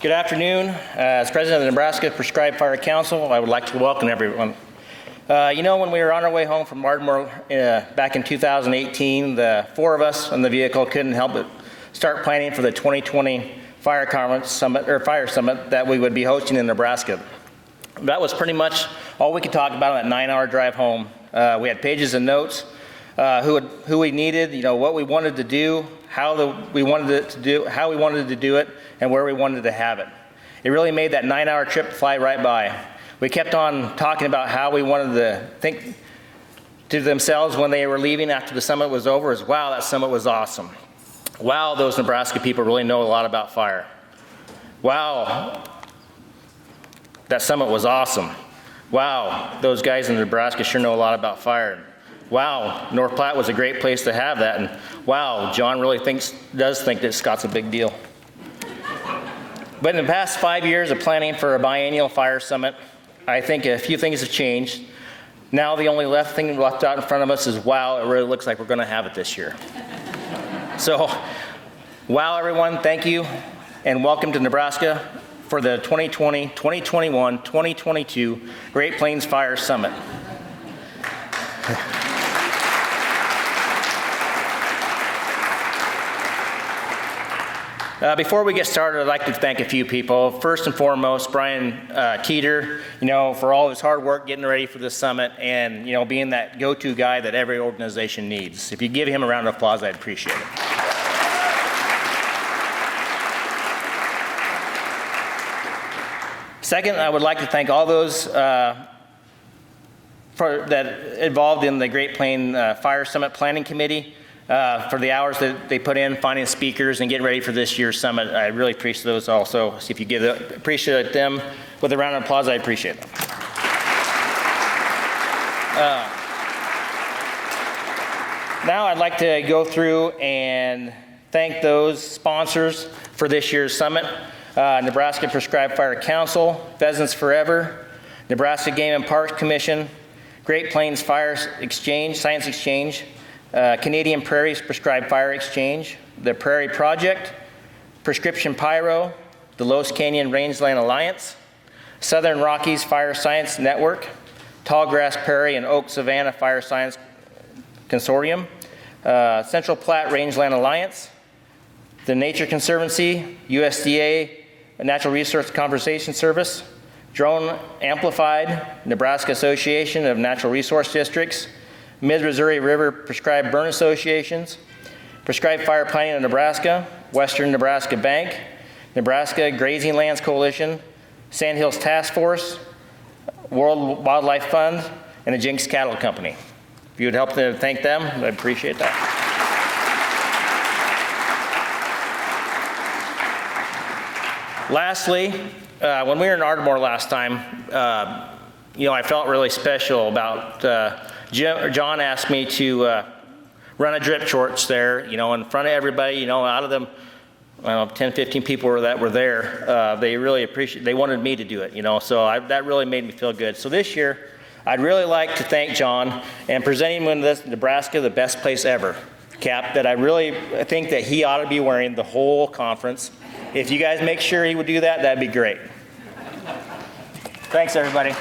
Good afternoon. As President of the Nebraska Prescribed Fire Council, I would like to welcome everyone. When we were on our way home from Ardmore back in 2018, the four of us on the vehicle couldn't help but start planning for the 2020 Fire Summit that we would be hosting in Nebraska. That was pretty much all we could talk about on that 9-hour drive home. We had pages of notes, who we needed, what we wanted to do, how we wanted to do it, and where we wanted to have it. It really made that 9-hour trip fly right by. We kept on talking about how we wanted to think to themselves when they were leaving after the summit was over is, wow, that summit was awesome. Wow, those Nebraska people really know a lot about fire. Wow, that summit was awesome. Wow, those guys in Nebraska sure know a lot about fire. Wow, North Platte was a great place to have that. And wow, John really does think that Scott's a big deal. But in the past 5 years of planning for a biennial fire summit, I think a few things have changed. Now the only thing left out in front of us is, wow, it really looks like we're going to have it this year. So, wow, everyone, thank you, and welcome to Nebraska for the 2020, 2021, 2022 Great Plains Fire Summit. Before we get started, I'd like to thank a few people. First and foremost, Brian Teeter, for all of his hard work getting ready for this summit and, being that go-to guy that every organization needs. If you give him a round of applause, I'd appreciate it. Second, I would like to thank all those that involved in the Great Plains Fire Summit Planning Committee. For the hours that they put in finding speakers and getting ready for this year's summit. I really appreciate those also. So if you appreciate them with a round of applause, I appreciate them. Now I'd like to go through and thank those sponsors for this year's summit. Nebraska Prescribed Fire Council, Pheasants Forever, Nebraska Game and Parks Commission, Great Plains Fire Exchange, Science Exchange, Canadian Prairie's Prescribed Fire Exchange, the Prairie Project, Prescription Pyro, the Los Canyon Rangeland Alliance, Southern Rockies Fire Science Network, Tallgrass Prairie and Oak Savannah Fire Science Consortium, Central Platte Rangeland Alliance, the Nature Conservancy, USDA Natural Resource Conservation Service, Drone Amplified, Nebraska Association of Natural Resource Districts, Mid-Missouri River Prescribed Burn Associations, Prescribed Fire Planning of Nebraska, Western Nebraska Bank, Nebraska Grazing Lands Coalition, Sandhills Task Force, World Wildlife Fund, and the Jinx Cattle Company. If you would help to thank them, I'd appreciate that. Lastly, when we were in Ardmore last time, I felt really special about John asked me to run a drip torch there, in front of everybody, out of them, 10, 15 people that were there. They really they wanted me to do it, so that really made me feel good. So this year, I'd really like to thank John and present him with Nebraska, the best place ever cap that I really think that he ought to be wearing the whole conference. If you guys make sure he would do that, that'd be great. Thanks, everybody.